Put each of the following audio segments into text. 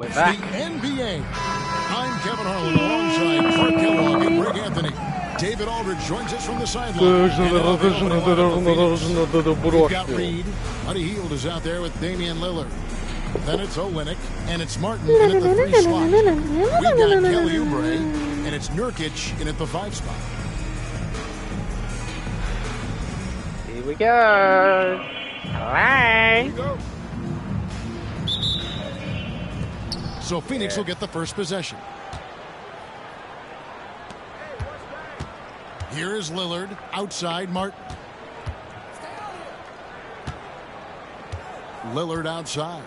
We're back. The NBA. I'm Kevin Harlan alongside Clark Kellogg and Greg Anthony. David Aldridge joins us from the sideline. We've got Reed. Buddy Hield is out there with Damian Lillard. Then it's Olynyk, and it's Martin in at the 3 slot. We've got Kelly Oubre, and it's Nurkic in at the 5 spot. Here we go. Alright. So Phoenix will get the first possession. Here is Lillard, outside Martin. Lillard outside.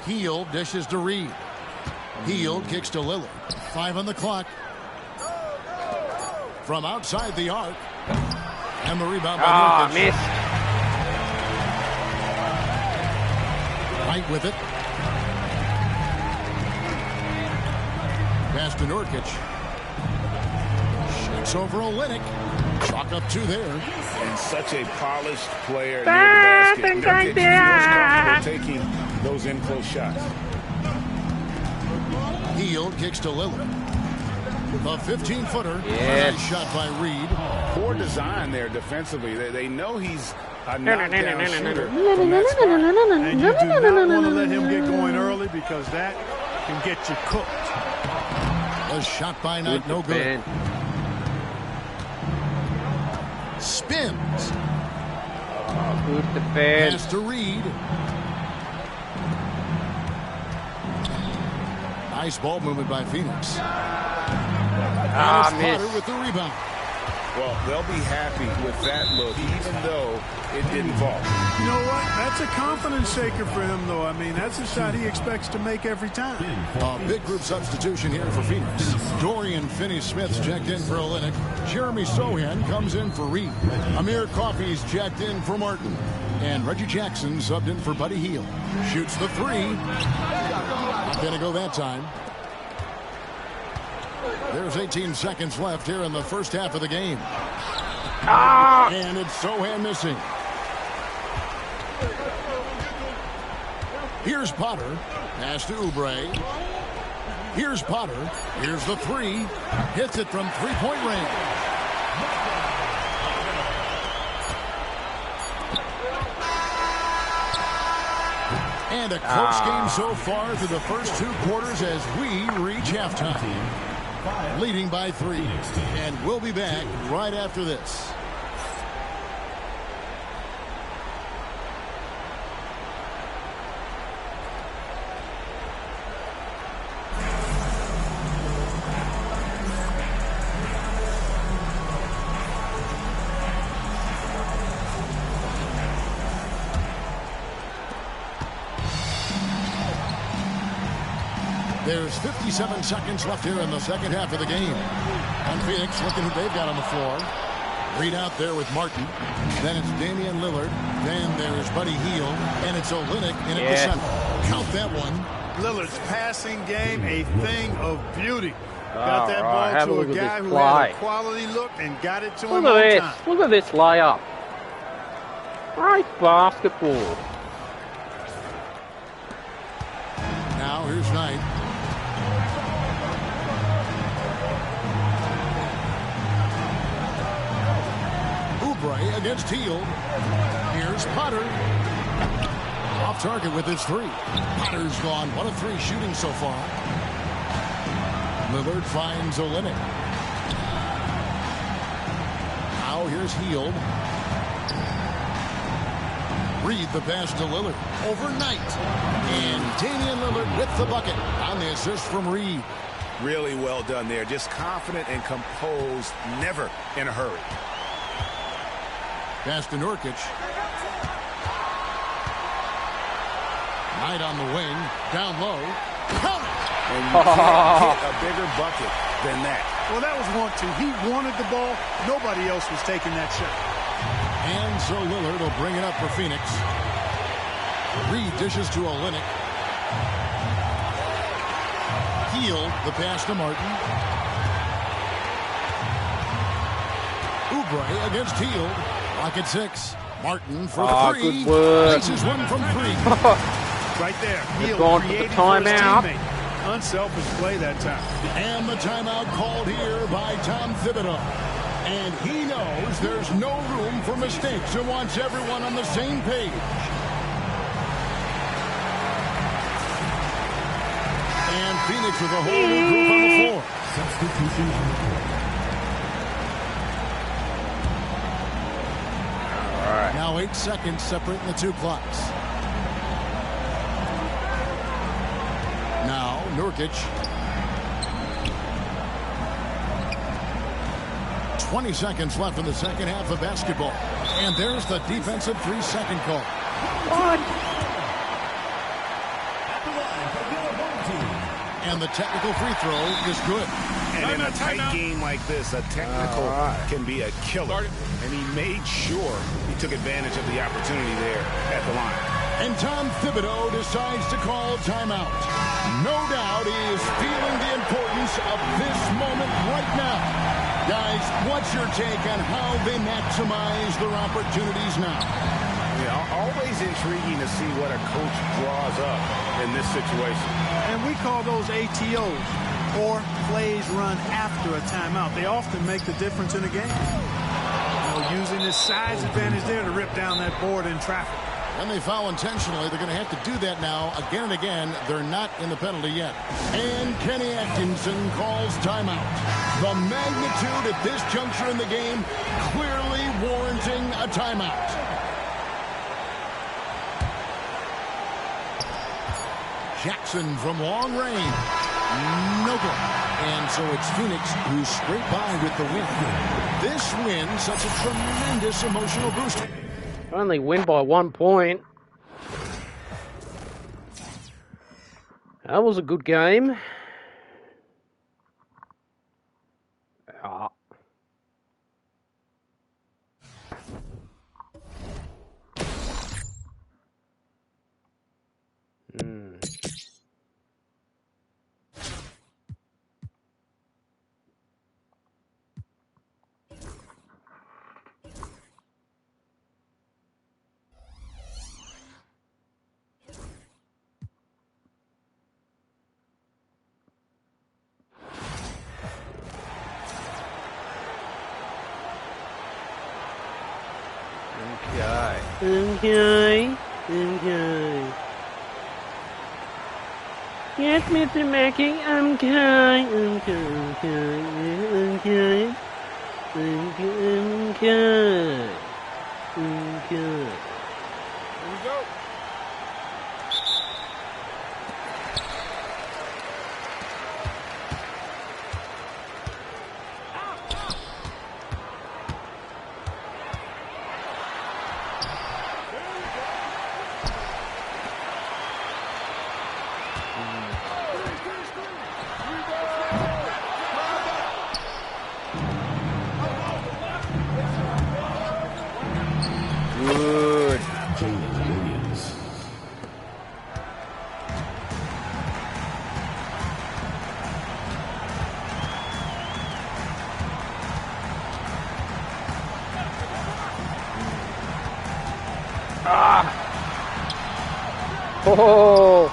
Hield dishes to Reed. Hield kicks to Lillard. 5 on the clock. From outside the arc. And the rebound by Nurkic. Missed. Right with it. Pass to Nurkic. Shoots over Olynyk. Chalk up 2 there. And such a polished player near the basket. Nurkic feels comfortable taking those in-close shots. Hield kicks to Lillard. The 15-footer. Yes. Nice shot by Reed. Poor design there defensively. They know he's a knockdown shooter from that spot. And you do not want to let him get going early because that can get you cooked. A shot by Knight, no good. Spins. Good defense. Pass to Reed. Nice ball movement by Phoenix. Missed. Potter with the rebound. Well, they'll be happy with that look, even though it didn't fall. You know what? That's a confidence shaker for him, though. I mean, that's a shot he expects to make every time. A big group substitution here for Phoenix. Dorian Finney-Smith's checked in for Olynyk. Jeremy Sohan comes in for Reed. Amir Coffey's checked in for Martin. And Reggie Jackson subbed in for Buddy Hield. Shoots the 3. Not going to go that time. There's 18 seconds left here in the first half of the game. And it's Sohan missing. Here's Potter. Pass to Oubre. Here's Potter. Here's the 3. Hits it from 3-point range. And a close game so far through the first 2 quarters as we reach halftime. Leading by 3. And we'll be back right after this. There's 57 seconds left here in the second half of the game. And Phoenix looking who they've got on the floor. Reed out there with Martin. Then it's Damian Lillard. Then there's Buddy Hield. And it's Olynyk in at the center. Count that one. Lillard's passing game, a thing of beauty. Got that ball to a guy who had a quality look and got it to him on time. Look at this layup. Great basketball. Now here's Knight. Oubre against Hield. Here's Potter. Off target with his 3. Potter's gone 1 of 3 shooting so far. Lillard finds Olynyk. Now here's Hield. Reed the pass to Lillard. Overnight. And Damian Lillard with the bucket on the assist from Reed. Really well done there. Just confident and composed, never in a hurry. Pass to Nurkic. Knight on the wing. Down low. Count it! And you can't get a bigger bucket than that. Well, that was 1-2. He wanted the ball. Nobody else was taking that shot. And so Lillard will bring it up for Phoenix. Reed dishes to Olynyk. Hield the pass to Martin. Oubre against Hield. Lock at 6. Martin for 3. Good work. Places one from 3. Right there. He's gone for the timeout. Unselfish play that time. And the timeout called here by Tom Thibodeau. And he knows there's no room for mistakes and wants everyone on the same page. And Phoenix with a whole new group on the floor. Substitution. All right. Now 8 seconds separating the two clocks. Now Nurkic. 20 seconds left in the second half of basketball. And there's the defensive 3-second call. What? And the technical free throw is good. And in a tight game like this, a technical can be a killer. And he made sure he took advantage of the opportunity there at the line. And Tom Thibodeau decides to call timeout. No doubt he is feeling the importance of this moment right now. Guys, what's your take on how they maximize their opportunities now? Yeah, always intriguing to see what a coach draws up in this situation. And we call those ATOs, or plays run after a timeout. They often make the difference in a game. Using his size advantage there to rip down that board in traffic. And they foul intentionally. They're going to have to do that now again and again. They're not in the penalty yet. And Kenny Atkinson calls timeout. The magnitude at this juncture in the game clearly warranting a timeout. Jackson from long range. No good. And so it's Phoenix who scrape by with the win. This win, such a tremendous emotional booster. Only win by 1 point. That was a good game. Okay. Yes, Mr. Mackey, okay. Here we go. Oh!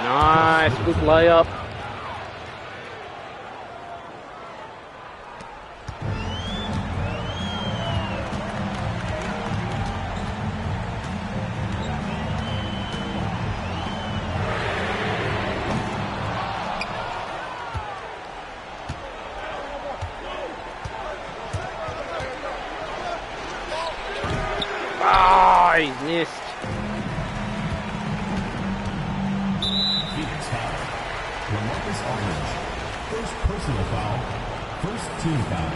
Nice, good layup. Missed. Phoenix foul. LaMarcus Aldridge. First personal foul. First team foul.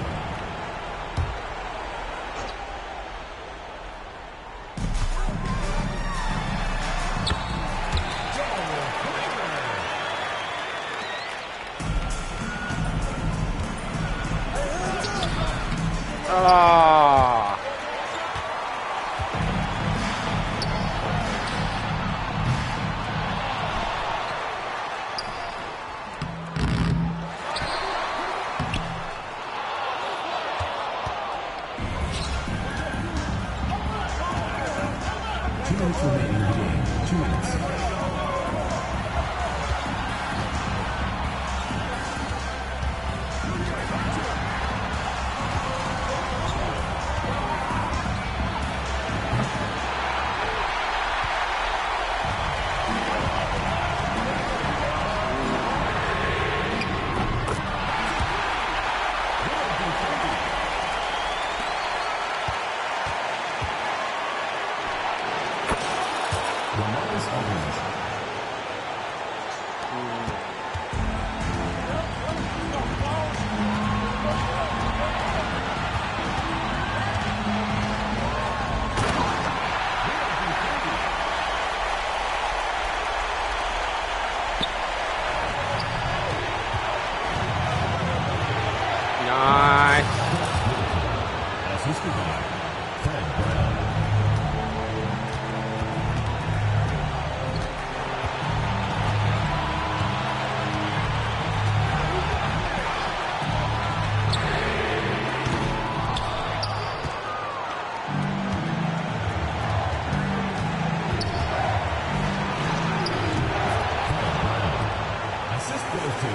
2,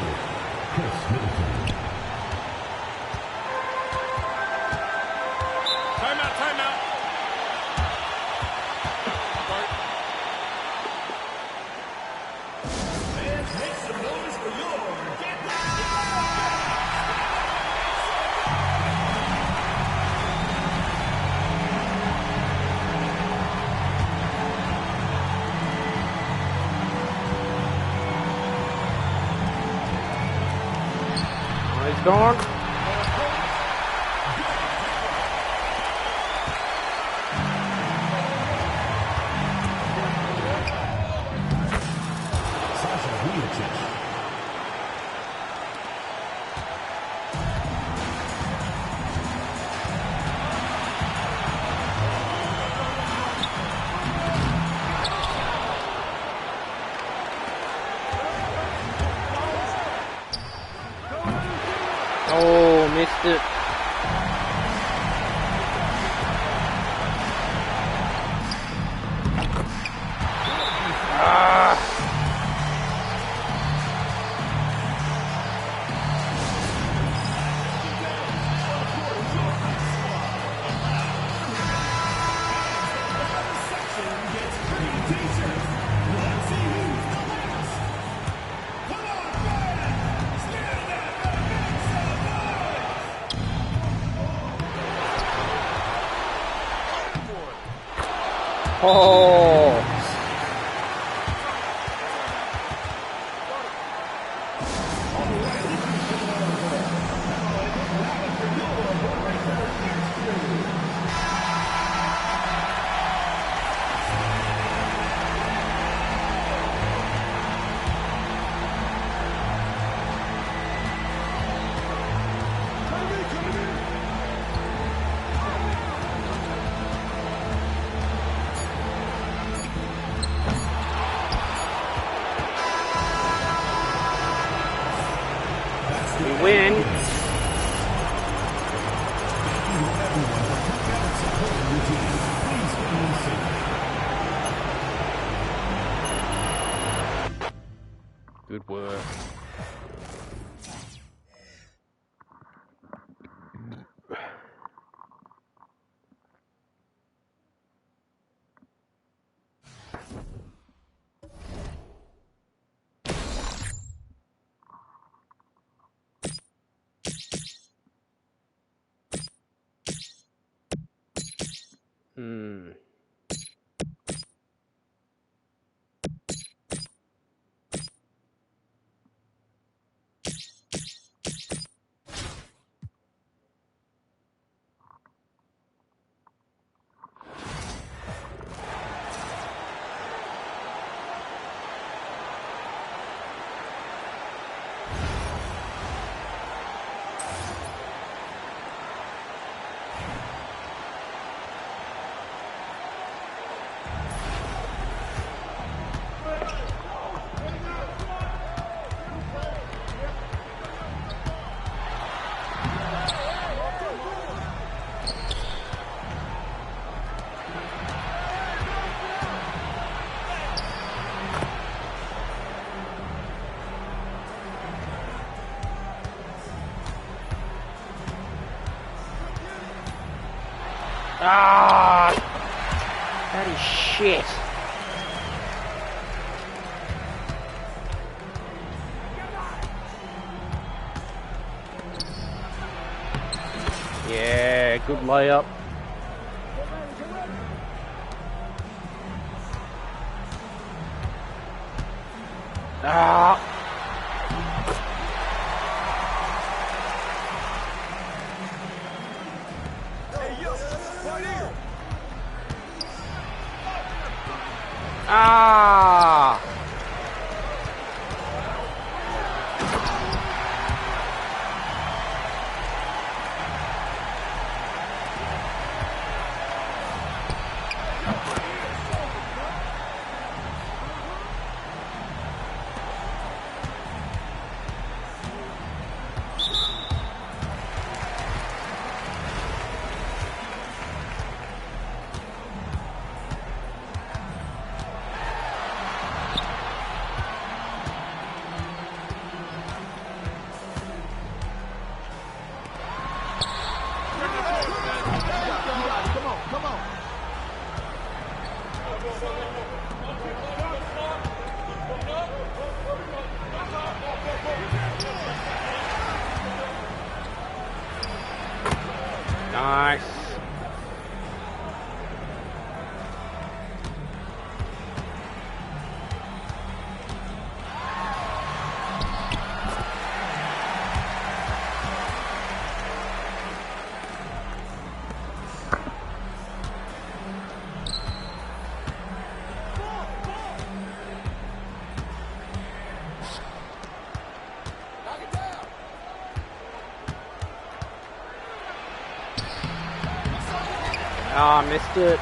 Chris Middleton. Timeout, timeout. Fans, make some noise for your Get Down! Nice dog. Sasha Vujacic. Oh, missed it. Oh. We win. Good work. Ah, that is shit. Yeah, good layup. Ah. Ah! Nice. Ah, missed it.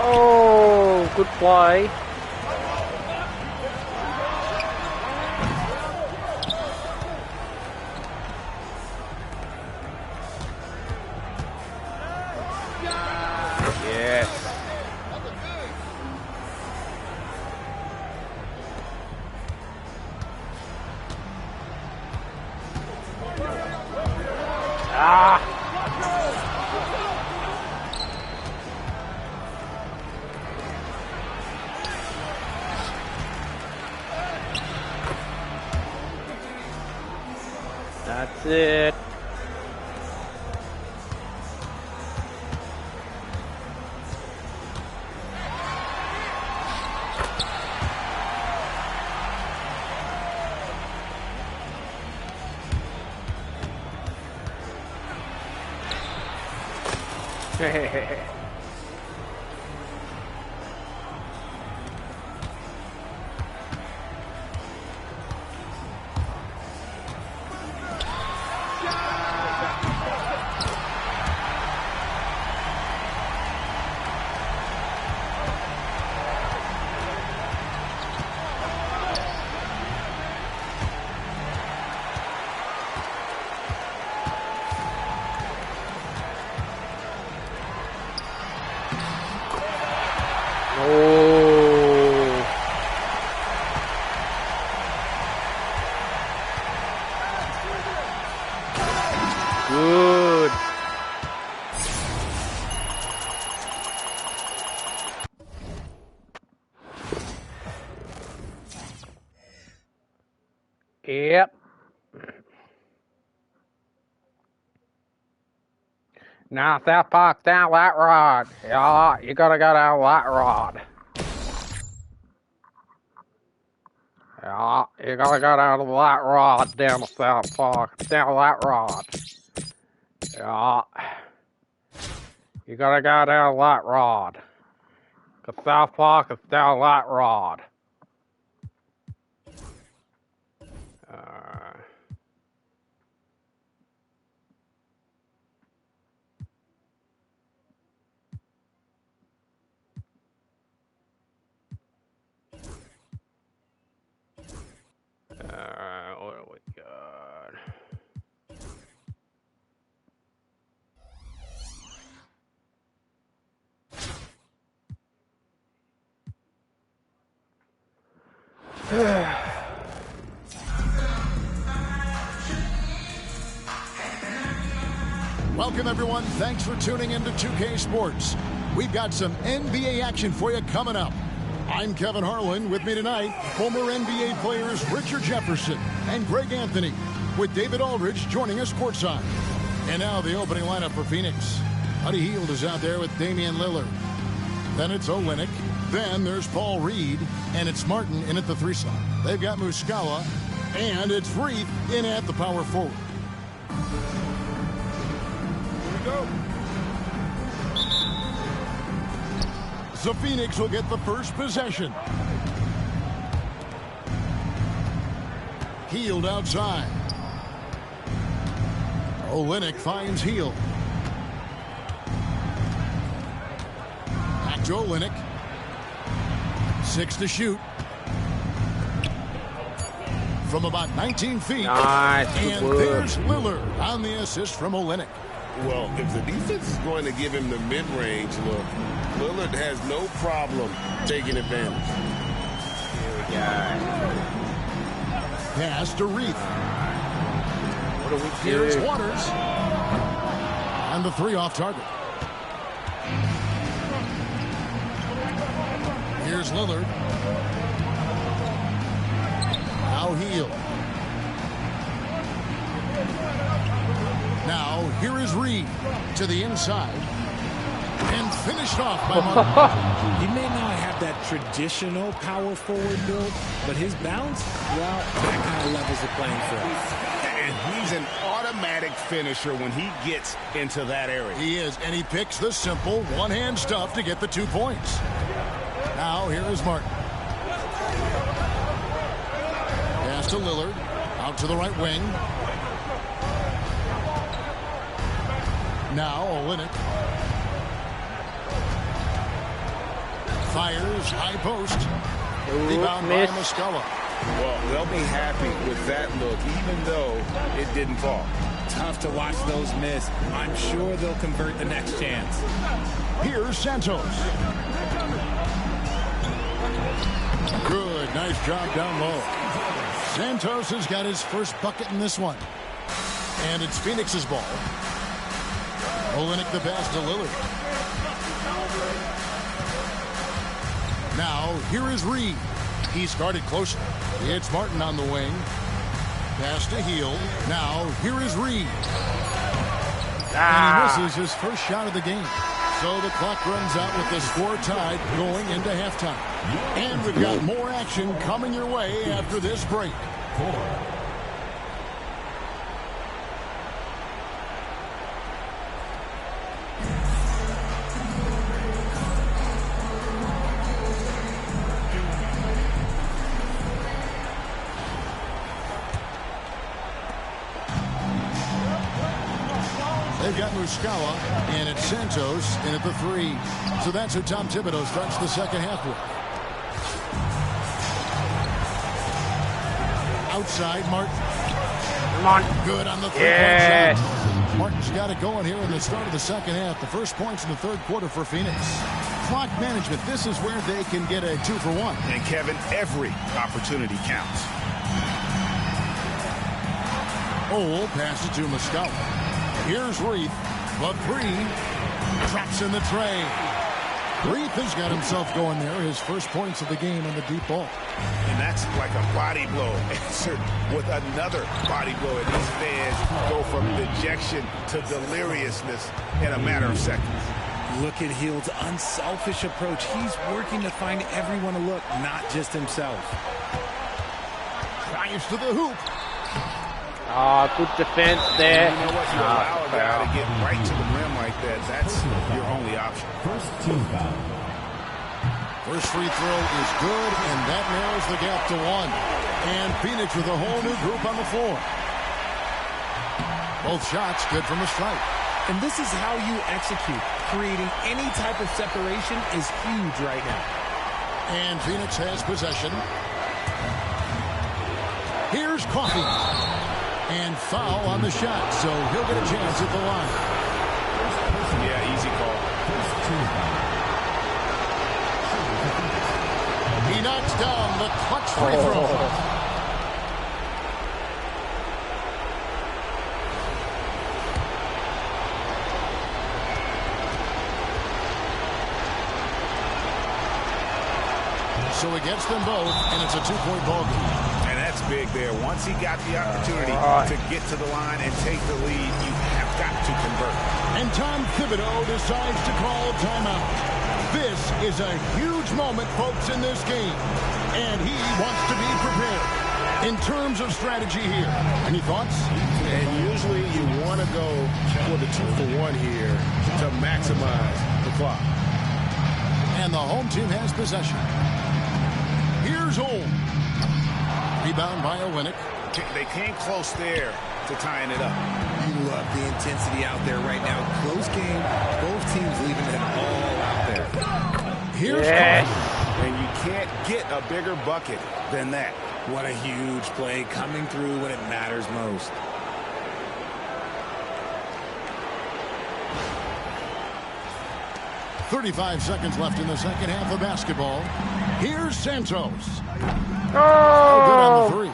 Oh, good play. Yes. Ah. That's it. Oh. Good. Yep. Now, South Park down that rod. Yeah, you gotta go down that rod. Yeah, you gotta go down to that rod down to South Park. Down that rod. Yeah. You gotta go down that rod. 'Cause South Park is down that rod. What do we got? Welcome, everyone. Thanks for tuning into 2K Sports. We've got some NBA action for you coming up. I'm Kevin Harlan. With me tonight, former NBA players Richard Jefferson and Greg Anthony, with David Aldridge joining us courtside. And now the opening lineup for Phoenix. Buddy Hield is out there with Damian Lillard. Then it's Olynyk. Then there's Paul Reed. And it's Martin in at the 3 slot. They've got Muscala. And it's Reed in at the power forward. Here we go. The Phoenix will get the first possession. Hield outside. Olynyk finds Hield. Back to Olynyk. 6 to shoot. From about 19 feet. Nice. And there's Lillard on the assist from Olynyk. Well, if the defense is going to give him the mid-range look, Lillard has no problem taking advantage. Here we go. Pass to Reith. What do we do? Here's Waters. And the 3 off target. Here's Lillard. Now Hield. Now here is Reed to the inside. And finished off by Martin. He may not have that traditional power forward build, but his bounce, well, that kind of levels the playing field. And he's an automatic finisher when he gets into that area. He is, and he picks the simple one-hand stuff to get the 2 points. Now here is Martin. Pass to Lillard. Out to the right wing. Now Olynyk. Fires, high post. Rebound by Muscala. Well, they'll be happy with that look, even though it didn't fall. Tough to watch those miss. I'm sure they'll convert the next chance. Here's Santos. Good, nice job down low. Santos has got his first bucket in this one. And it's Phoenix's ball. Olynyk the pass to Lillard. Now, here is Reed. He's guarded closely. It's Martin on the wing. Pass to Hield. Now, here is Reed. And he misses his first shot of the game. So the clock runs out with the score tied going into halftime. And we've got more action coming your way after this break. They've got Muscala, and it's Santos in at the 3. So that's who Tom Thibodeau starts the second half with. Outside, Martin. Come on. Good on the three-point shot. Martin's got it going here in the start of the second half. The first points in the third quarter for Phoenix. Clock management, this is where they can get a 2-for-1. And Kevin, every opportunity counts. Ole passes to Muscala. Here's Reith. The 3. Traps in the tray. Reith has got himself going there. His first points of the game on the deep ball. And that's like a body blow answered with another body blow. And these fans go from dejection to deliriousness in a matter of seconds. Look at Hield's unselfish approach. He's working to find everyone a look, not just himself. Drives to the hoop. Good defense there. You know what? You allow a guy to get right to the rim like that. That's your only option. First team foul. First free throw is good, and that narrows the gap to 1. And Phoenix with a whole new group on the floor. Both shots good from the strike. And this is how you execute. Creating any type of separation is huge right now. And Phoenix has possession. Here's Coffey. And foul on the shot, so he'll get a chance at the line. Yeah, easy call. He knocks down the clutch free throw. So he gets them both, and it's a 2-point ball game. And that's big there. Once he got the opportunity to get to the line and take the lead, you have got to convert. And Tom Thibodeau decides to call timeout. This is a huge moment, folks, in this game. And he wants to be prepared. In terms of strategy here, any thoughts? And usually you want to go for the 2-for-1 here to maximize the clock. And the home team has possession. Here's Old. Rebound by Olynyk. They came close there to tying it up. You love the intensity out there right now. Close game. Both teams leaving it all out there. Here's And you can't get a bigger bucket than that. What a huge play coming through when it matters most. .35 seconds left in the second half of basketball. Here's Santos. Oh! Good on the three.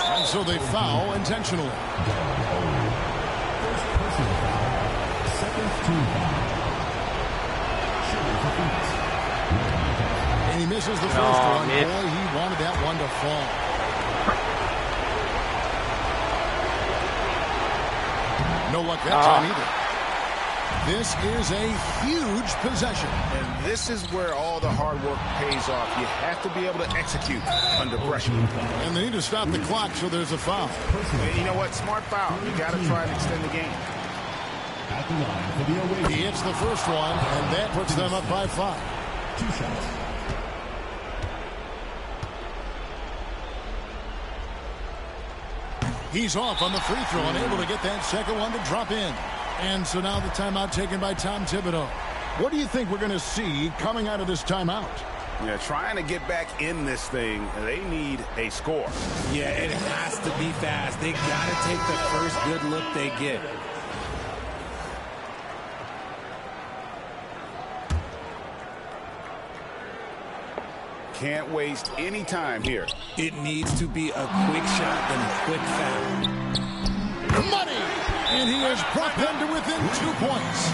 And so they foul intentionally. First personal foul. Second team foul. Shooting for Phoenix. And he misses the first one. man. Boy, he wanted that one to fall. No luck that time either. This is a huge possession. And this is where all the hard work pays off. You have to be able to execute under pressure. And they need to stop the clock, so there's a foul. And you know what? Smart foul. You got to try and extend the game. At the line for the away. He hits the first one, and that puts them up by 5. 2 shots. He's off on the free throw and able to get that second one to drop in. And so now the timeout taken by Tom Thibodeau. What do you think we're going to see coming out of this timeout? Yeah, trying to get back in this thing, they need a score. Yeah, it has to be fast. They got to take the first good look they get. Can't waste any time here. It needs to be a quick shot and a quick foul. Money! And he has brought them to within 2 points.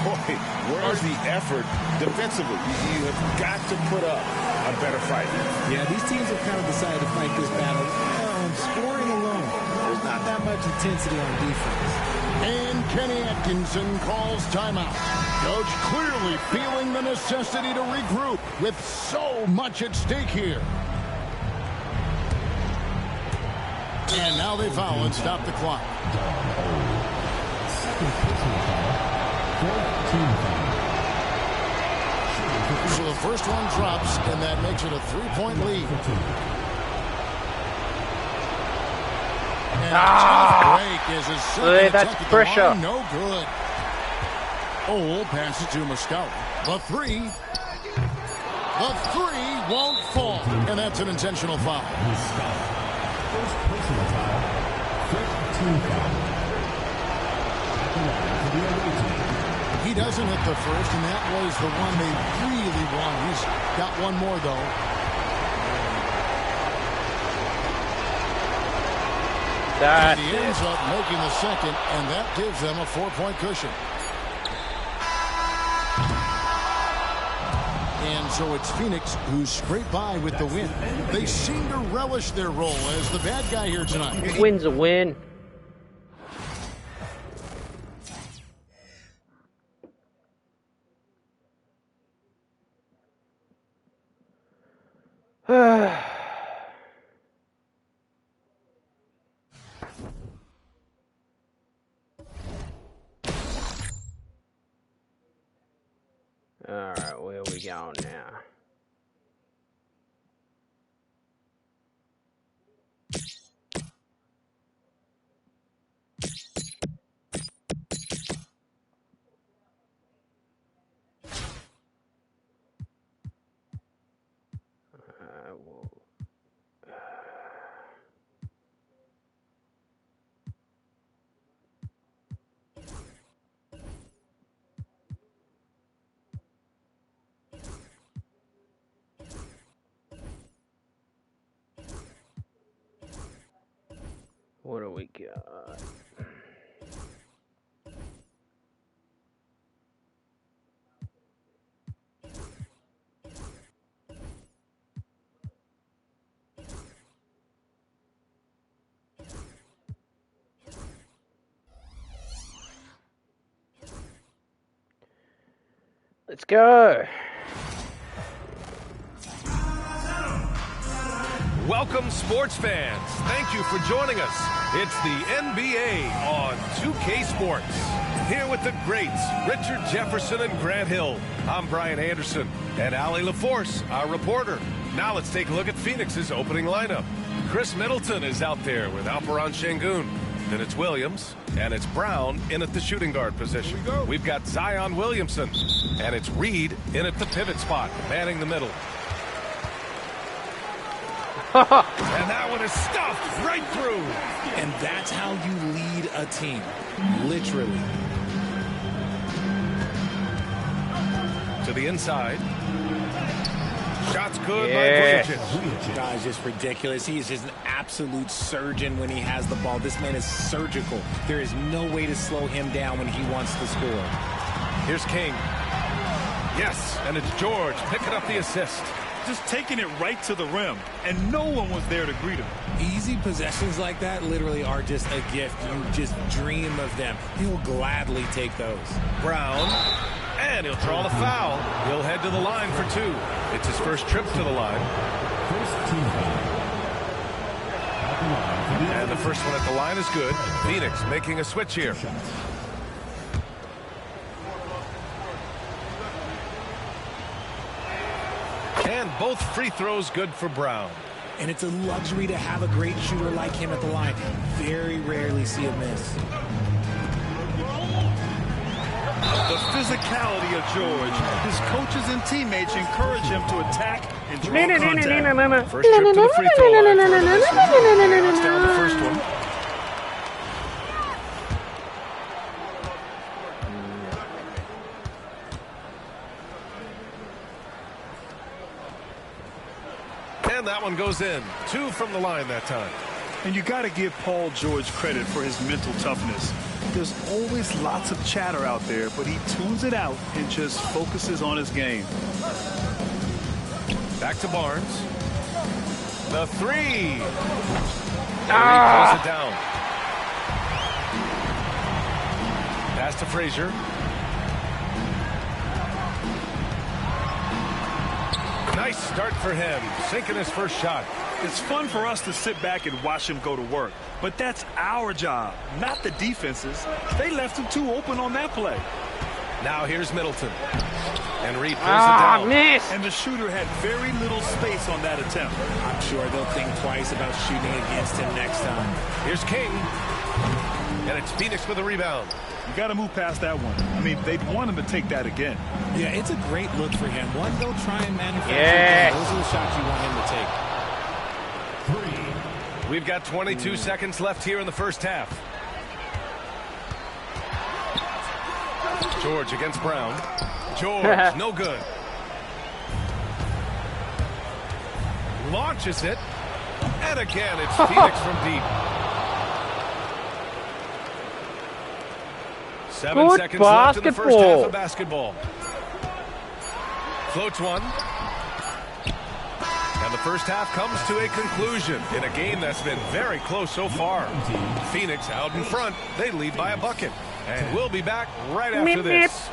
Boy, where's the effort defensively? You have got to put up a better fight. Yeah, these teams have kind of decided to fight this battle on scoring alone. There's not that much intensity on defense. And Kenny Atkinson calls timeout. Coach clearly feeling the necessity to regroup with so much at stake here. And now they foul and stop the clock. Second personal foul. Fourth team foul. So the first one drops, and that makes it a 3-point lead. And a tough break as his second that's attempt at the pressure. line, no good. Ole passes to Muscala. The three won't fall, and that's an intentional foul. First personal foul. Fifth team foul. At the line for the away team. He doesn't hit the first, and that was the one they really won. He's got one more, though. And he ends up making the second, and that gives them a 4-point cushion. And so it's Phoenix who scraped by with the win. They seem to relish their role as the bad guy here tonight. Win's a win. Alright, where we going now? What do we got? Let's go. Welcome, sports fans. Thank you for joining us. It's the NBA on 2K Sports. Here with the greats, Richard Jefferson and Grant Hill. I'm Brian Anderson and Allie LaForce, our reporter. Now let's take a look at Phoenix's opening lineup. Chris Middleton is out there with Alperon Şengün. Then it's Williams, and it's Brown in at the shooting guard position. We've got Zion Williamson, and it's Reed in at the pivot spot, manning the middle. And that one is stuffed right through. And that's how you lead a team, literally. To the inside. Shots good by Vujicic. Guys, just ridiculous. He is just an absolute surgeon when he has the ball. This man is surgical. There is no way to slow him down when he wants to score. Here's King. Yes, and it's George picking up the assist. Just taking it right to the rim, and no one was there to greet him. Easy possessions like that literally are just a gift. You just dream of them. He'll gladly take those. Brown, and he'll draw the foul. He'll head to the line for two. It's his first trip to the line. And the first one at the line is good. Phoenix making a switch here. And both free throws good for Brown. And it's a luxury to have a great shooter like him at the line. Very rarely see a miss. The physicality of George. His coaches and teammates encourage him to attack and draw contact. First trip to the free throw line. Knocks down the first one. And that one goes in. Two from the line that time. And you got to give Paul George credit for his mental toughness. There's always lots of chatter out there, but he tunes it out and just focuses on his game. Back to Barnes. The three. And he pulls it down. Pass to Frazier. Nice start for him, sinking his first shot. It's fun for us to sit back and watch him go to work, but that's our job, not the defense's. They left him too open on that play. Now here's Middleton. And Reed pulls it down. Miss. And the shooter had very little space on that attempt. I'm sure they'll think twice about shooting against him next time. Here's King. And it's Phoenix with a rebound. You got to move past that one. I mean, they'd want him to take that again. Yeah, it's a great look for him. One, they'll try and manufacture. Those are the shots you want him to take. We've got 22 seconds left here in the first half. George against Brown. George, no good. Launches it. And again, it's Phoenix from deep. 7 Good seconds left in the first half of basketball. Floats one. And the first half comes to a conclusion in a game that's been very close so far. Phoenix out in front. They lead by a bucket. And we'll be back right after this.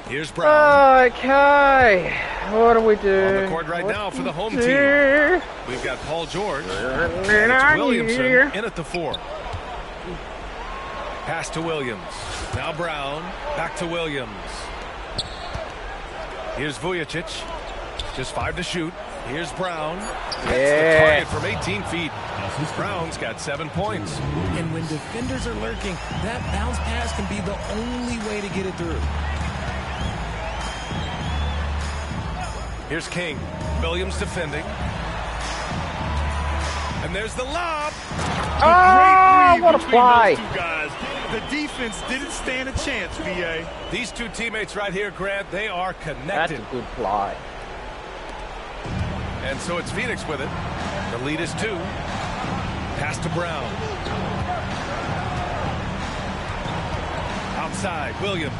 Here's Brown. Okay, what do we do? On the court right now for the home team. We've got Paul George. And Williamson in at the 4. Pass to Williams. Now Brown. Back to Williams. Here's Vujicic. Just 5 to shoot. Here's Brown. Hits the target from 18 feet. Brown's got 7 points. And when defenders are lurking, that bounce pass can be the only way to get it through. Here's King. Williams defending. And there's the lob. Oh, what a play. Those two guys. The defense didn't stand a chance, B.A. These two teammates right here, Grant, they are connected. That's a good play. And so it's Phoenix with it. The lead is 2. Pass to Brown. Outside, Williams.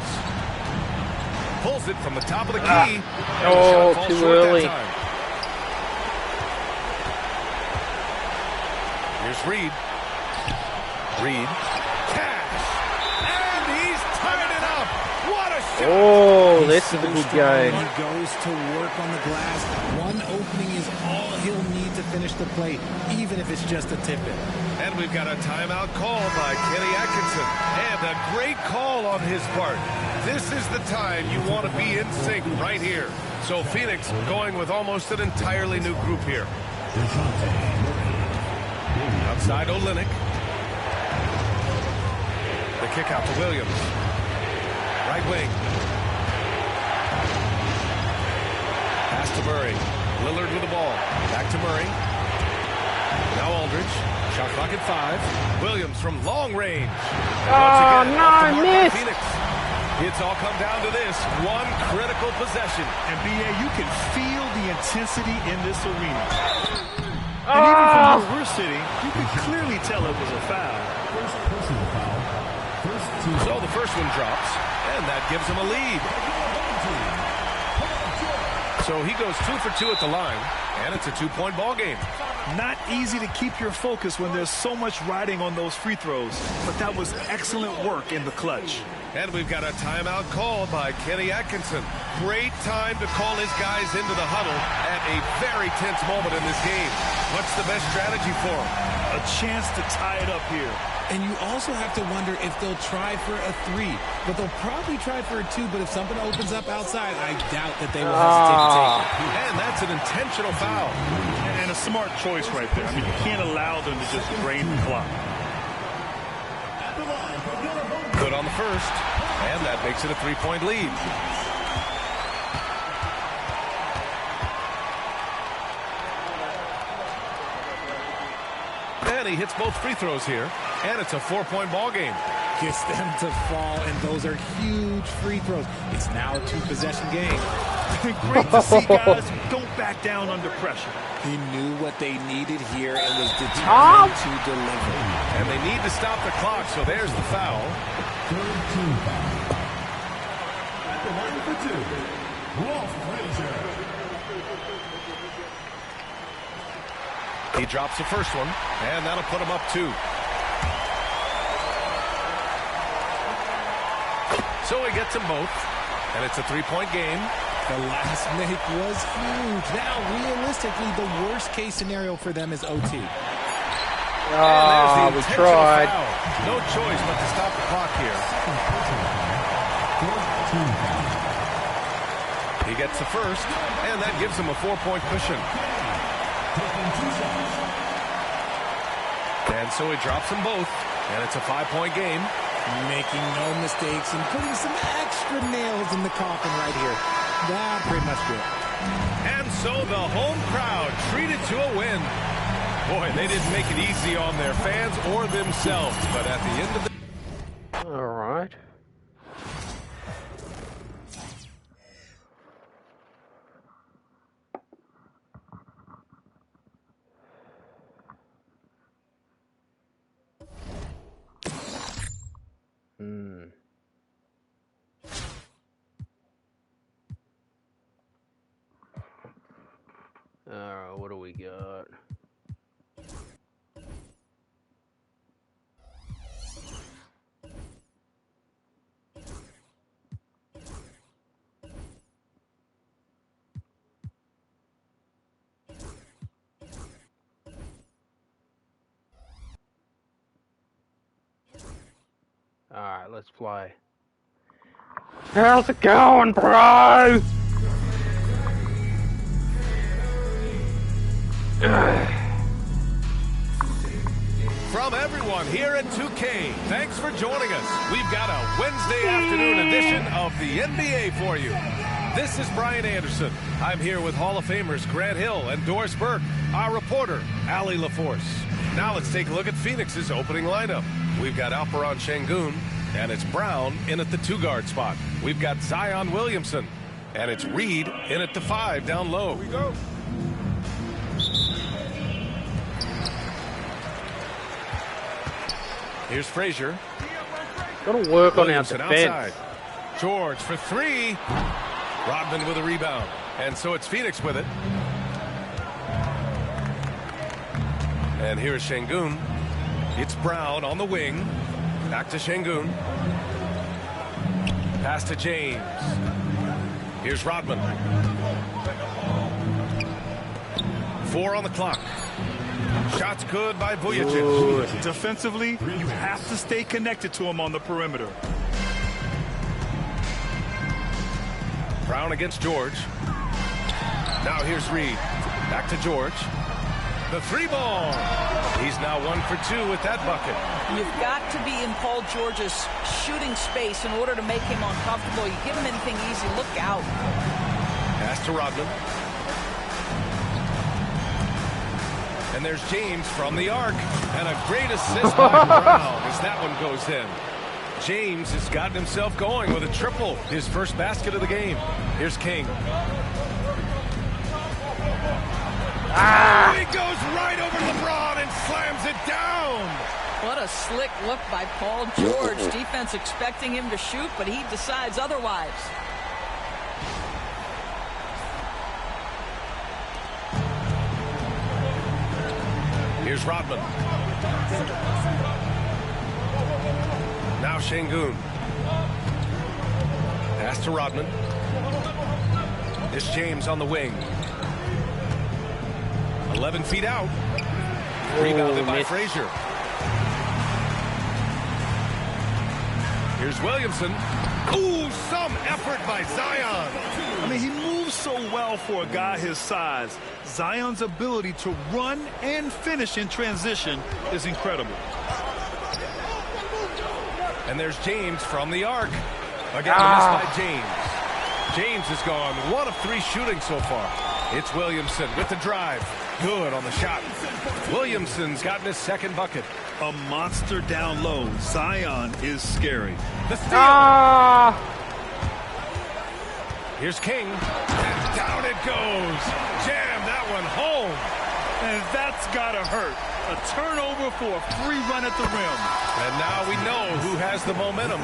Pulls it from the top of the key. Oh, too early. Here's Reed. Reed. Cash. Oh, this is a good game. He goes to work on the glass. One opening is all he'll need to finish the play, even if it's just a tip-in. And we've got a timeout call by Kenny Atkinson. And a great call on his part. This is the time you want to be in sync right here. So Phoenix going with almost an entirely new group here. Outside Olynyk. The kick out to Williams. Right wing. Pass to Murray. Lillard with the ball. Back to Murray. Now Aldridge. Shot clock at 5. Williams from long range. Oh, no, miss. Phoenix. It's all come down to this one critical possession. And B.A., you can feel the intensity in this arena. And even from where we're sitting, you can clearly tell it was a foul. First personal foul. First team. So the first one drops, and that gives him a lead. So he goes 2 for 2 at the line, and it's a 2-point ball game. Not easy to keep your focus when there's so much riding on those free throws, but that was excellent work in the clutch. And we've got a timeout call by Kenny Atkinson. Great time to call his guys into the huddle at a very tense moment in this game. What's the best strategy for him? A chance to tie it up here. And you also have to wonder if they'll try for a 3. But they'll probably try for a 2, but if something opens up outside, I doubt that they will hesitate to take it. And that's an intentional foul. And a smart choice right there. I mean, you can't allow them to just drain the clock. Good on the first, and that makes it a 3-point lead. And he hits both free throws here, and it's a 4-point ball game. Gets them to fall, and those are huge free throws. It's now a 2-possession game. Great to see guys don't back down under pressure. He knew what they needed here and was determined to deliver. And they need to stop the clock, so there's the foul. Third team foul. At the line for 2, Walt Frazier. He drops the first one, and that'll put him up 2. So he gets them both, and it's a 3-point game. The last make was huge. Now, realistically, the worst-case scenario for them is OT. We tried. Foul. No choice but to stop the clock here. He gets the first, and that gives him a 4-point cushion. And so he drops them both, and it's a 5-point game. Making no mistakes and putting some extra nails in the coffin right here. That pretty much good. And so the home crowd treated to a win. Boy, they didn't make it easy on their fans or themselves, but at the end of the... All right. Alright, what do we got? Alright, let's play. How's it going, bro? From everyone here at 2K, thanks for joining us. We've got a Wednesday afternoon edition of the NBA for you. This is Brian Anderson. I'm here with Hall of Famers Grant Hill and Doris Burke, our reporter, Allie LaForce. Now let's take a look at Phoenix's opening lineup. We've got Alperen Sengun, and it's Brown in at the 2-guard spot. We've got Zion Williamson, and it's Reed in at the 5 down low. Here we go. Here's Frazier. Gotta work on our Williamson defense. outside. George for 3. Rodman with a rebound. And so it's Phoenix with it. And here's Sengun. It's Brown on the wing. Back to Sengun. Pass to James. Here's Rodman. 4 on the clock. Shots good by Vujacic. Defensively, you have to stay connected to him on the perimeter. Brown against George. Now here's Reed. Back to George. The 3-ball. He's now 1 for 2 with that bucket. You've got to be in Paul George's shooting space in order to make him uncomfortable. You give him anything easy, look out. Pass to Rodman. And there's James from the arc. And a great assist by Brown as that one goes in. James has gotten himself going with a triple. His first basket of the game. Here's King. He goes right over LeBron and slams it down. What a slick look by Paul George. Defense expecting him to shoot, but he decides otherwise. Here's Rodman. Now Şengün. Pass to Rodman. It's James on the wing. 11 feet out. Rebounded by Frazier. Here's Williamson. Ooh, some effort by Zion. I mean, he moves so well for a guy his size. Zion's ability to run and finish in transition is incredible. And there's James from the arc. Again, a miss by James. James has gone 1 of 3 shooting so far. It's Williamson with the drive. Good on the shot. Williamson's gotten his second bucket. A monster down low. Zion is scary. The steal. Here's King. And down it goes. Jam that one home. And that's got to hurt. A turnover for a free run at the rim. And now we know who has the momentum.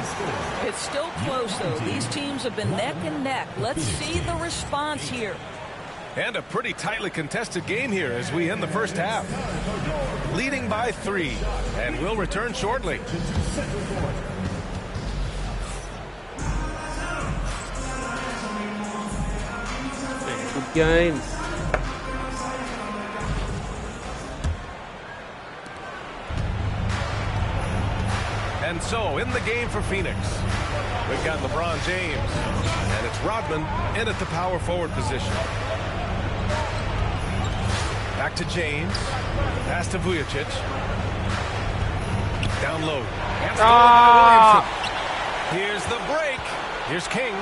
It's still close, though. These teams have been neck and neck. Let's see the response here. And a pretty tightly contested game here as we end the first half. Leading by 3. And we'll return shortly. Good games. And so, in the game for Phoenix, we've got LeBron James. And it's Rodman in at the power forward position. Back to James. Pass to Vujacic. Down low. Here's the break. Here's King.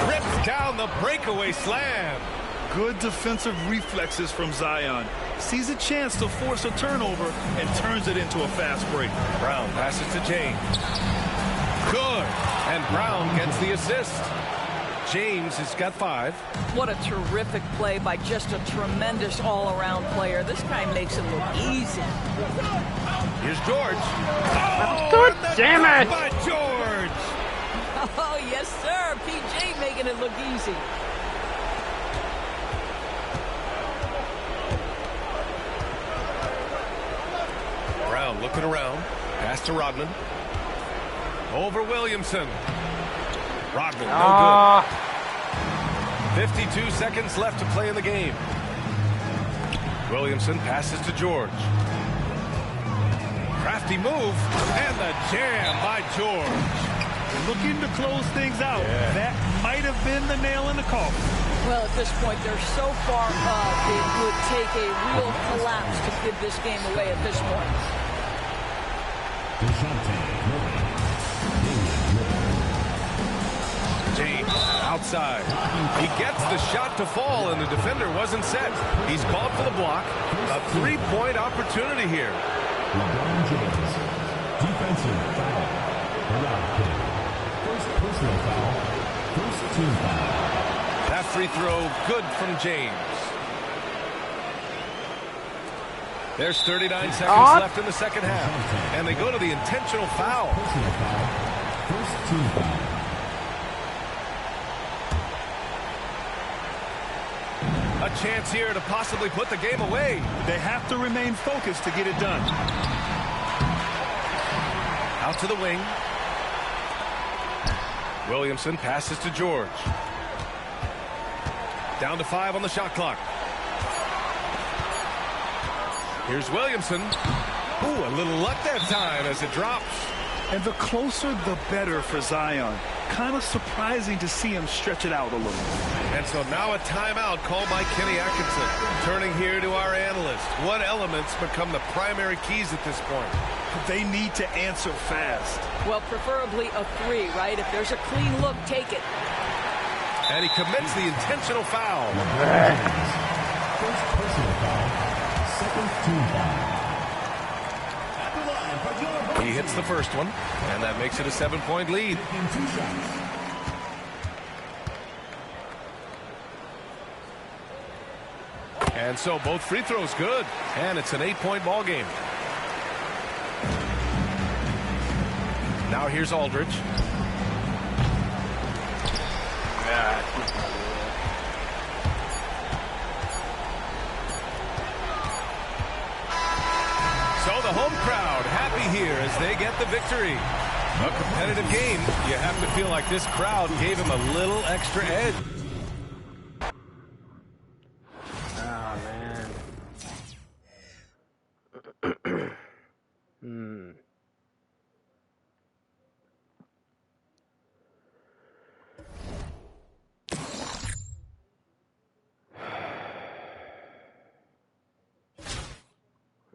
Rips down the breakaway slam. Good defensive reflexes from Zion. Sees a chance to force a turnover and turns it into a fast break. Brown passes to James. Good. And Brown gets the assist. James has got 5. What a terrific play by just a tremendous all-around player. This guy makes it look easy. Here's George. God damn it! By George. Oh, yes, sir. PJ making it look easy. Brown looking around. Pass to Rodman. Over Williamson. Rodman, no good. 52 seconds left to play in the game. Williamson passes to George. Crafty move, and the jam by George. Looking to close things out. Yeah. That might have been the nail in the coffin. Well, at this point, they're so far up, it would take a real collapse to give this game away at this point. James outside. He gets the shot to fall, and the defender wasn't set. He's called for the block. A 3-point opportunity here. LeBron James. Defensive foul. Allowed King. First personal foul. First team foul. That free throw good from James. There's 39 seconds left in the second half. And they go to the intentional foul. Personal foul. First team foul. A chance here to possibly put the game away. They have to remain focused to get it done. Out to the wing. Williamson passes to George. Down to 5 on the shot clock. Here's Williamson. Ooh, a little luck that time as it drops. And the closer, the better for Zion. Kind of surprising to see him stretch it out a little. And so now a timeout called by Kenny Atkinson. Turning here to our analyst. What elements become the primary keys at this point? They need to answer fast. Well, preferably a 3, right? If there's a clean look, take it. And he commits the intentional foul. First personal foul. Second team foul. He hits the first one, and that makes it a 7-point lead. And so both free throws good, and it's an 8-point ball game. Now here's Aldridge. So the home crowd happy here as they get the victory. A competitive game. You have to feel like this crowd gave him a little extra edge. Oh, man.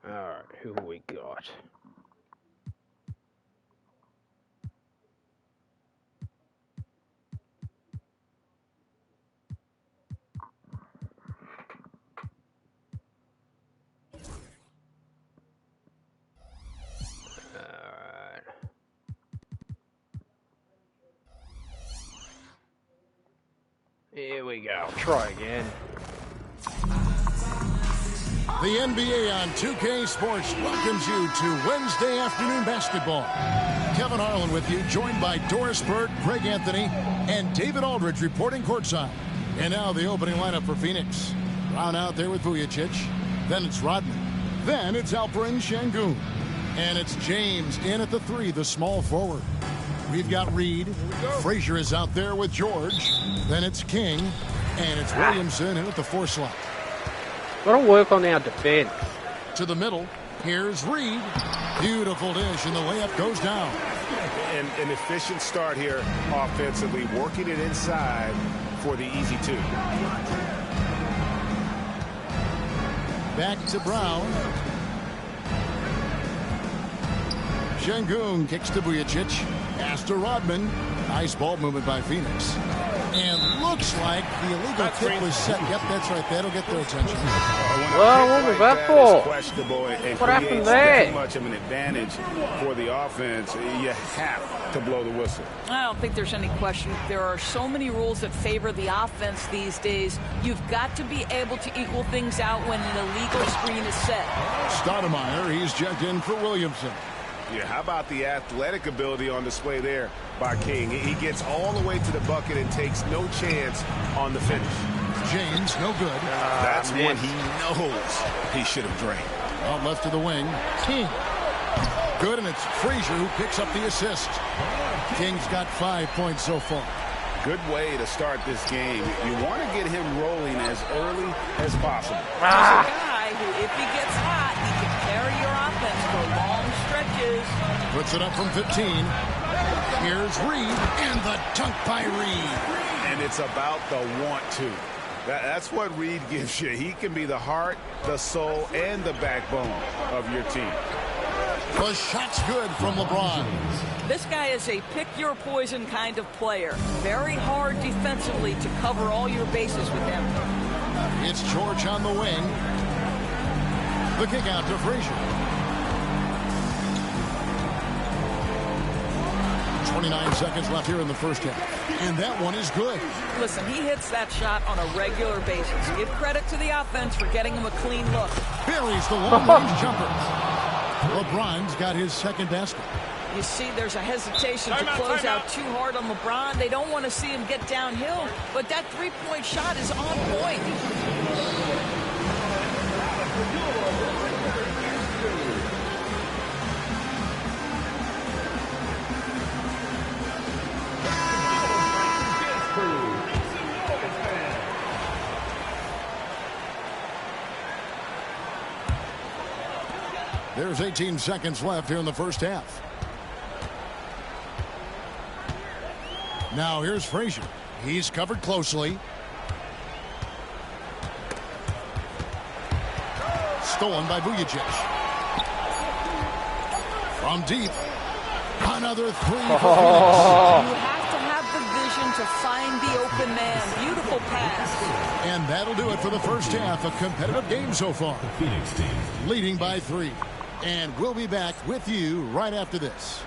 All right, who we got? Here we go. Try again. The NBA on 2K Sports welcomes you to Wednesday afternoon basketball. Kevin Harlan with you, joined by Doris Burke, Greg Anthony, and David Aldridge reporting courtside. And now the opening lineup for Phoenix. Brown out there with Vujacic. Then it's Rodman. Then it's Alperen Şengün. And it's James in at the 3, the small forward. We've got Reed. Frazier is out there with George. Then it's King. And it's Williamson in at the 4 slot. Gotta work on our defense. To the middle. Here's Reed. Beautiful dish, and the layup goes down. And an efficient start here offensively, working it inside for the easy 2. Back to Brown. Şengün kicks to Vujacic. Pass to Rodman. Nice ball movement by Phoenix. And looks like the illegal kick was set. Yep, that's right. That'll get their attention. Well, what was that for? Questionable and What happened creates there? too much of an advantage for the offense. You have to blow the whistle. I don't think there's any question. There are so many rules that favor the offense these days. You've got to be able to equal things out when an illegal screen is set. Stoudemire, he's checked in for Williamson. Yeah, how about the athletic ability on display there by King? He gets all the way to the bucket and takes no chance on the finish. James, no good. That's one he knows he should have drained. Out left to the wing. King. Good, and it's Frazier who picks up the assist. King's got 5 points so far. Good way to start this game. You want to get him rolling as early as possible. He's a guy who, if he gets hot, he can carry your offense for long stretches. Puts it up from 15. Here's Reed, and the dunk by Reed. And it's about the want to. That's what Reed gives you. He can be the heart, the soul, and the backbone of your team. The shot's good from LeBron. This guy is a pick-your-poison kind of player. Very hard defensively to cover all your bases with him. It's George on the wing. The kick out to Frazier. 29 seconds left here in the first half. And that one is good. Listen, he hits that shot on a regular basis. Give credit to the offense for getting him a clean look. Buries the long-range jumper. LeBron's got his second basket. You see, there's a hesitation to close out too hard on LeBron. They don't want to see him get downhill, but that three-point shot is on point. There's 18 seconds left here in the first half. Now here's Frazier. He's covered closely. Stolen by Vujacic. From deep. Another three for Phoenix. You have to have the vision to find the open man. Beautiful pass. And that'll do it for the first half. A competitive game so far. Phoenix team. Leading by 3. And we'll be back with you right after this.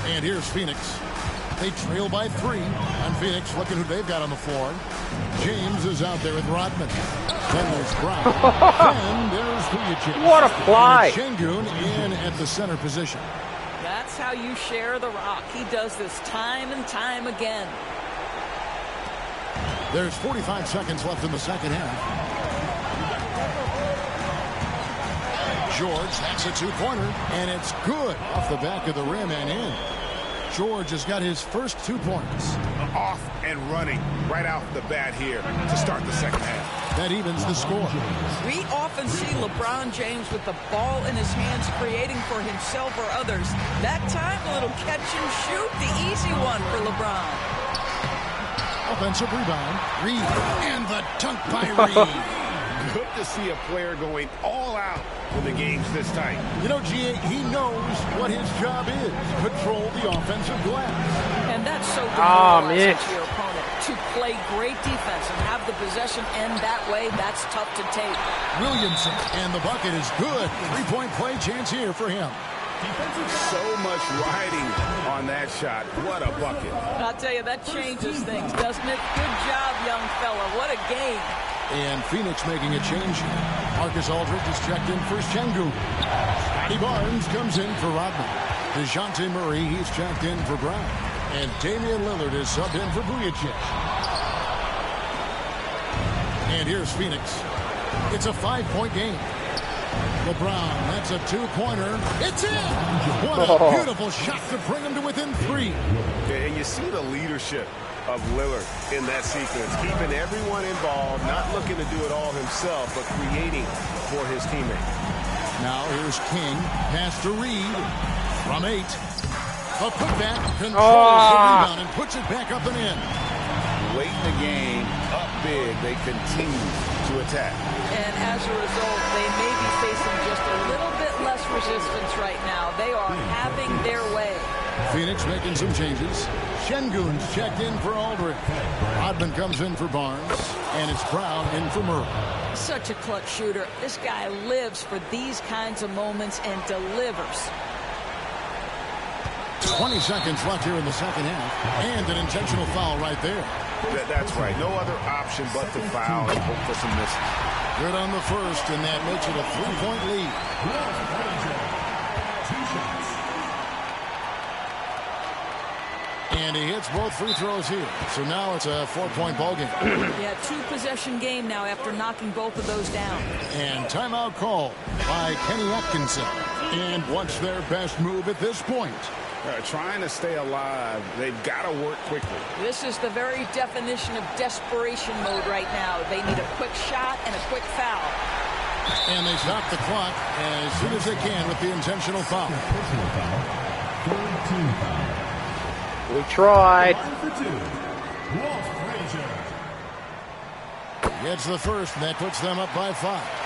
And here's Phoenix. They trail by 3. And Phoenix, look at who they've got on the floor. James is out there with Rodman. Then there's Brown. Then there's Vujacic. What a play. And Şengün in at the center position. That's how you share the rock. He does this time and time again. There's 45 seconds left in the second half. George, that's a two-pointer, and it's good off the back of the rim and in. George has got his first 2 points. Off and running right out the bat here to start the second half. That evens the score. We often see LeBron James with the ball in his hands creating for himself or others. That time, a little catch and shoot, the easy one for LeBron. Offensive rebound. Reed. And the dunk by Reed. Good to see a player going all out when the game's this tight. You know, G.A., he knows what his job is. Control the offensive glass. And that's so man. demoralizing to your opponent. To play great defense and have the possession end that way, that's tough to take. Williamson. And the bucket is good. 3-point play chance here for him. So much riding on that shot. What a bucket. I'll tell you, that changes things, doesn't it? Good job, young fella. What a game. And Phoenix making a change here. Marcus Aldridge is checked in for Şengün. Scotty Barnes comes in for Rodman. DeJounte Murray, he's checked in for Brown. And Damian Lillard is subbed in for Vujacic. And here's Phoenix. It's a 5-point game. LeBron, that's a 2-pointer. It's in! What a beautiful shot to bring him to within 3. And you see the leadership of Lillard in that sequence, keeping everyone involved, not looking to do it all himself, but creating for his teammates. Now here's King, pass to Reed, from 8. A putback, controls the rebound and puts it back up and in. Late in the game, up big, they continue to attack. And as a result, they may be facing just a little bit less resistance right now. They are having their way. Phoenix making some changes. Şengün's checked in for Aldridge. Rodman comes in for Barnes. And it's Brown in for Murray. Such a clutch shooter. This guy lives for these kinds of moments and delivers. 20 seconds left here in the second half. And an intentional foul right there. That's right. No other option but to foul and hope for some misses. Good on the first, and that makes it a 3-point lead. And he hits both free throws here. So now it's a 4-point ball game. Yeah, 2-possession game now after knocking both of those down. And timeout call by Kenny Atkinson. And what's their best move at this point? Trying to stay alive. They've got to work quickly. This is the very definition of desperation mode right now. They need a quick shot and a quick foul. And they stop the clock as soon as they can with the intentional foul. We tried. Gets the first, and that puts them up by 5.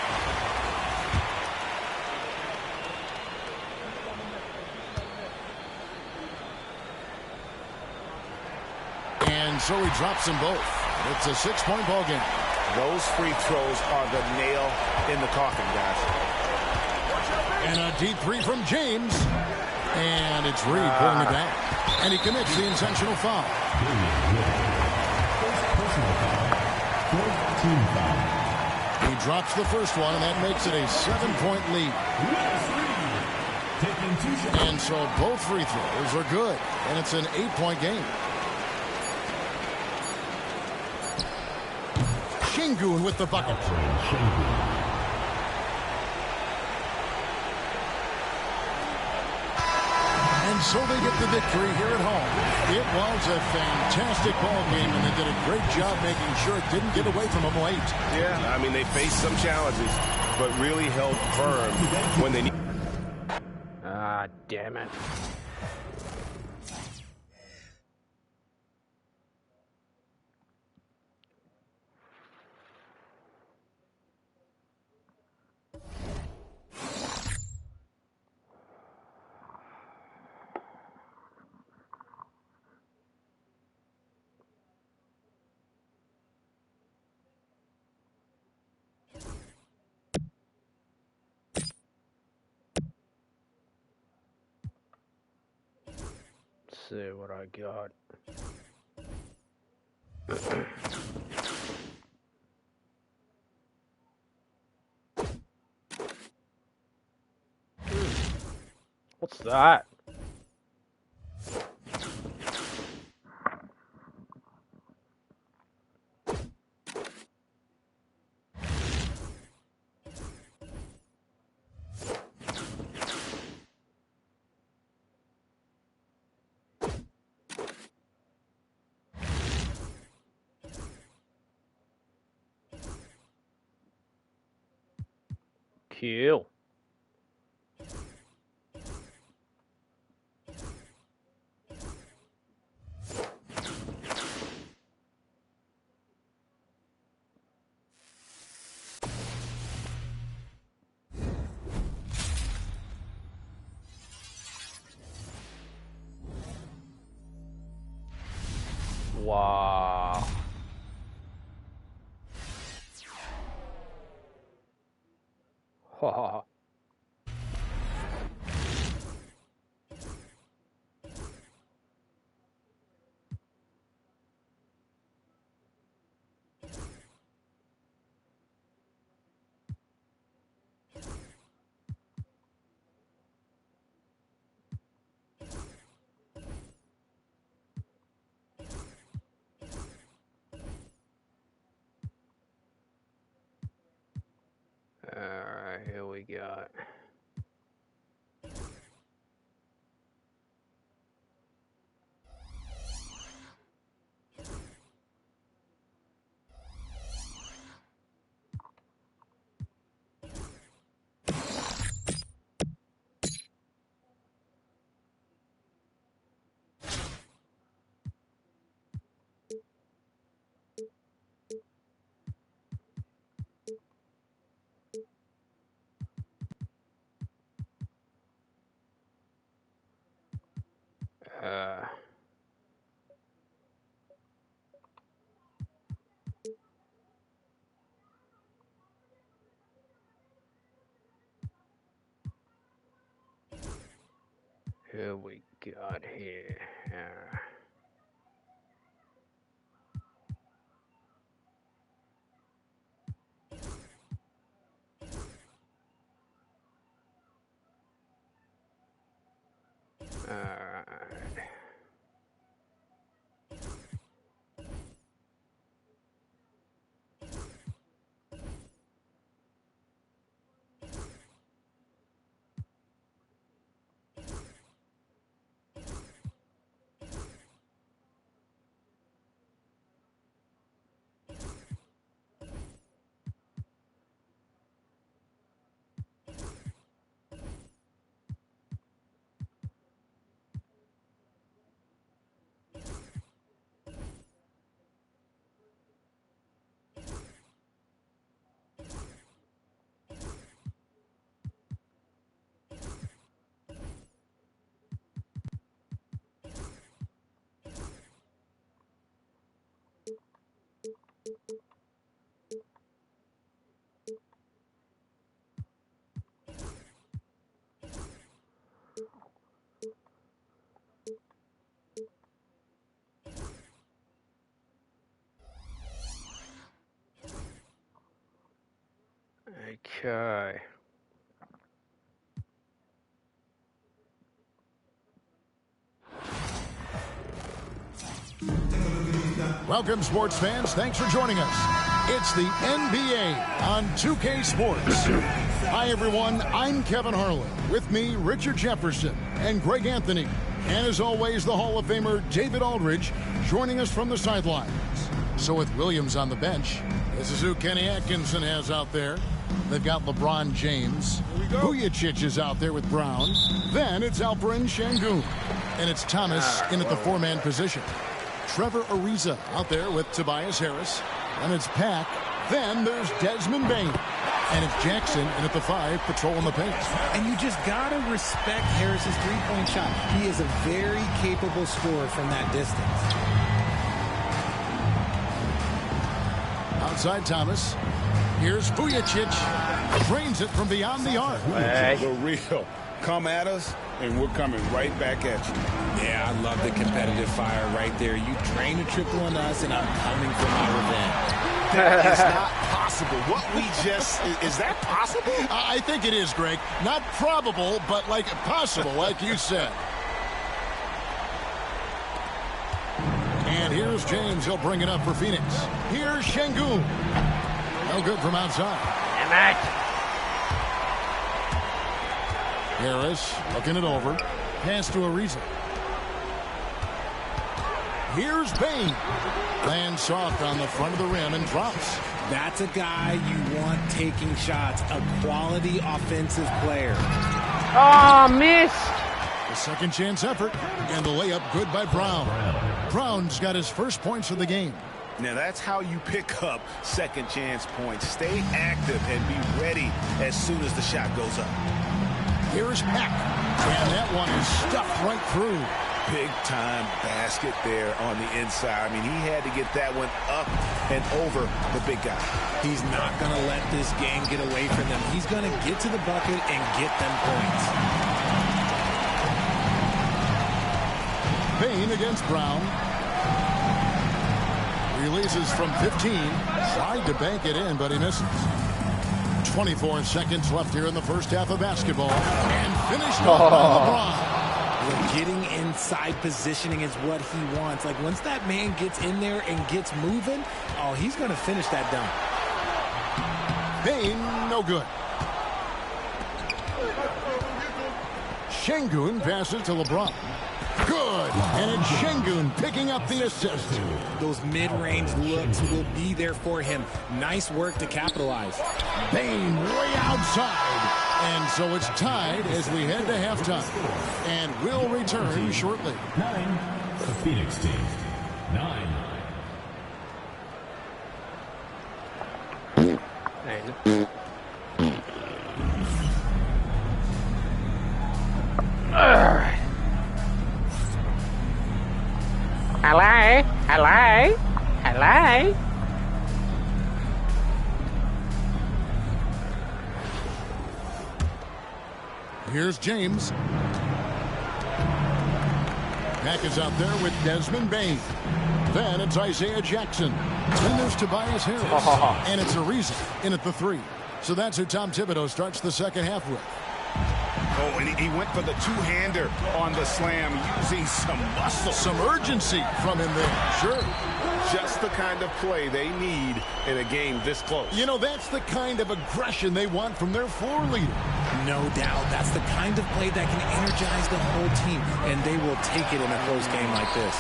And so he drops them both. It's a 6-point ball game. Those free throws are the nail in the coffin, guys. And a deep 3 from James. And it's Reed pulling it down. And he commits the intentional foul. He drops the first one, and that makes it a 7-point lead. And so both free throws are good. And it's an 8-point game. Sengun with the bucket. And so they get the victory here at home. It was a fantastic ball game, and they did a great job making sure it didn't get away from them late. Yeah, I mean, they faced some challenges, but really held firm when they need. Ah, damn it. See what I got. What's that? Kill. Wow. Ha ha. Alright, here we go. Here we got here. Okay. Welcome, sports fans. Thanks for joining us. It's the NBA on 2K Sports. Hi, everyone. I'm Kevin Harlan. With me, Richard Jefferson and Greg Anthony. And as always, the Hall of Famer David Aldridge joining us from the sidelines. So with Williams on the bench, this is who Kenny Atkinson has out there. They've got LeBron James. Vujacic is out there with Brown. Then it's Alperen Sengun. And it's Thomas in at the four-man position. Trevor Ariza out there with Tobias Harris. And it's Pack. Then there's Desmond Bain. And it's Jackson in at the 5, patrolling the paint. And you just got to respect Harris's three-point shot. He is a very capable scorer from that distance. Outside Thomas. Here's Vujacic. Drains it from beyond the arc. The real. Come at us, and we're coming right back at you. Yeah, I love the competitive fire right there. You drain a triple on us, and I'm coming for my revenge. That is not possible. What we just... Is that possible? I think it is, Greg. Not probable, but like possible, like you said. And here's James. He'll bring it up for Phoenix. Here's Sengun. No good from outside. Damn it. Harris looking it over. Pass to Ariza. Here's Bain. Lands soft on the front of the rim and drops. That's a guy you want taking shots. A quality offensive player. Oh, missed. A second chance effort. And the layup good by Brown. Brown's got his first points of the game. Now, that's how you pick up second chance points. Stay active and be ready as soon as the shot goes up. Here's Pack. And that one is stuffed right through. Big-time basket there on the inside. I mean, he had to get that one up and over the big guy. He's not going to let this game get away from them. He's going to get to the bucket and get them points. Bain against Brown. Releases from 15. Tried to bank it in, but he misses. 24 seconds left here in the first half of basketball. And finished off by LeBron. Getting inside positioning is what he wants. Like, once that man gets in there and gets moving, oh, he's going to finish that dunk. Bain, no good. Sengun passes to LeBron. Good. And it's Sengun picking up the assist. Those mid-range looks will be there for him. Nice work to capitalize. Bain way outside. And so it's tied as we head to halftime. And we'll return shortly. 9, the Phoenix team. 9. Hello? Hello? Hello? Here's James. Pack is out there with Desmond Bain. Then it's Isaiah Jackson. Then there's Tobias Harris. And it's Ariza in at the 3. So that's who Tom Thibodeau starts the second half with. Oh, and he went for the two-hander on the slam, using some muscle. Some urgency from him there. Sure. Just the kind of play they need in a game this close. You know, that's the kind of aggression they want from their floor leader. No doubt. That's the kind of play that can energize the whole team, and they will take it in a close game like this.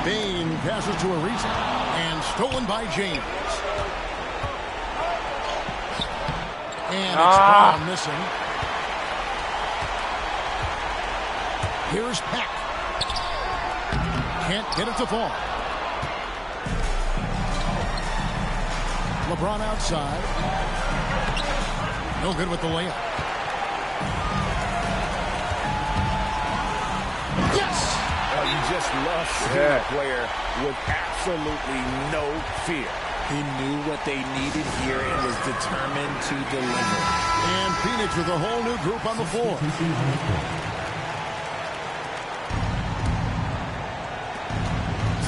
Bain passes to Ariza, and stolen by James. And it's Brown missing. Here's Pack. Can't get it to fall. LeBron outside. No good with the layup. Yes! Oh, you just love seeing a player with absolutely no fear. He knew what they needed here and was determined to deliver. And Phoenix with a whole new group on the floor.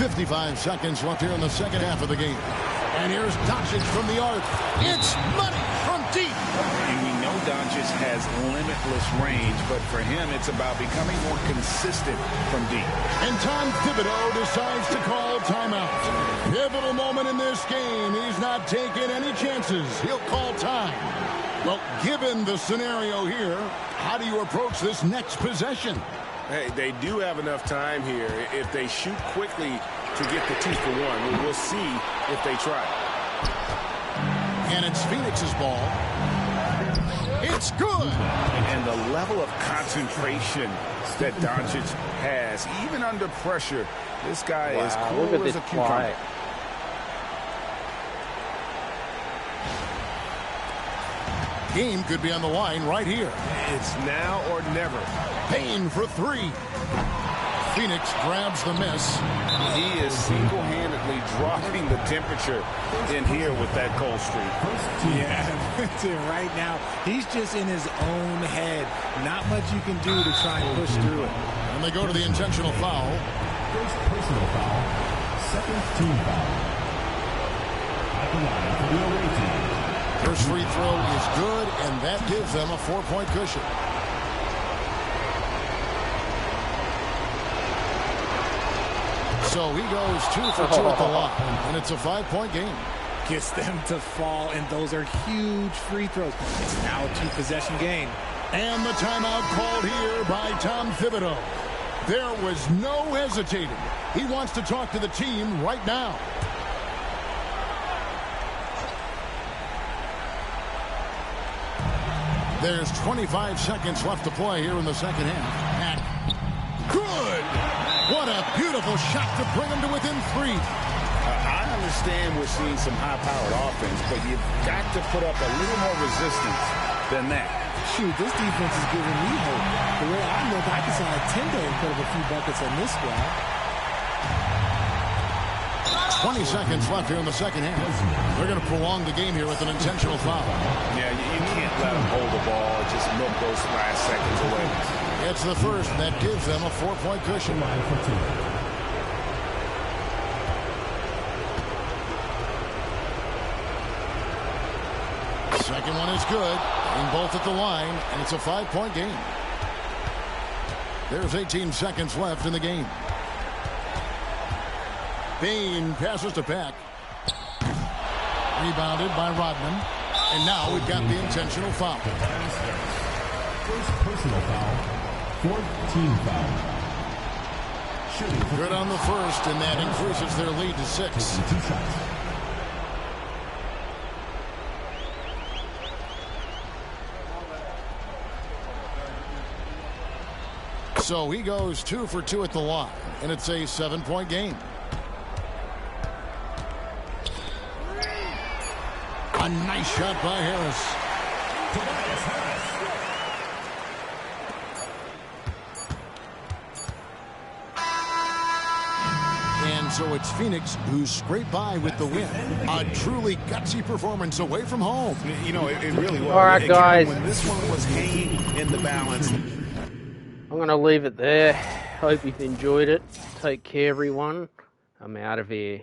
55 seconds left here in the second half of the game. And here's Doncic from the arc. It's money from deep. And we know Doncic has limitless range, but for him, it's about becoming more consistent from deep. And Tom Thibodeau decides to call timeout. Pivotal moment in this game. He's not taking any chances. He'll call time. Well, given the scenario here, how do you approach this next possession? Hey, they do have enough time here. If they shoot quickly to get the 2 for 1, we'll see if they try. And it's Phoenix's ball. It's good. And the level of concentration that Doncic has, even under pressure, this guy is cool look at as this a cucumber. play. Game could be on the line right here. It's now or never. Payne for 3. Phoenix grabs the miss. He is single-handedly dropping the temperature in here with that cold streak. Yeah, right now, he's just in his own head. Not much you can do to try and push through it. And they go to the intentional foul. First personal foul. Second team foul. At the line for the away team. First free throw is good, and that gives them a 4-point cushion. So he goes 2 for 2 at the line, and it's a 5-point game. Gets them to fall, and those are huge free throws. It's now a 2-possession game. And the timeout called here by Tom Thibodeau. There was no hesitating. He wants to talk to the team right now. There's 25 seconds left to play here in the second half. Good! What a beautiful shot to bring him to within 3. I understand we're seeing some high-powered offense, but you've got to put up a little more resistance than that. Shoot, this defense is giving me hope. The way I look, I can sign a 10-day and put up a few buckets on this squad. 20 seconds left here in the second half. They're going to prolong the game here with an intentional foul. Yeah, you can't let them hold the ball, just milk those last seconds away. It's the first, and that gives them a 4-point cushion. Second one is good, and both at the line, and it's a 5-point game. There's 18 seconds left in the game. Payne passes to Peck. Rebounded by Rodman. And now we've got the intentional foul. First personal foul. Fourth team foul. Good on the first, and that increases their lead to 6. 2 shots. So he goes 2 for 2 at the line, and it's a 7-point game. A nice shot by Harris. And so it's Phoenix who scraped by with the win. A truly gutsy performance away from home. You know, it really was. All right, guys. When this one was hanging in the balance. I'm going to leave it there. Hope you've enjoyed it. Take care, everyone. I'm out of here.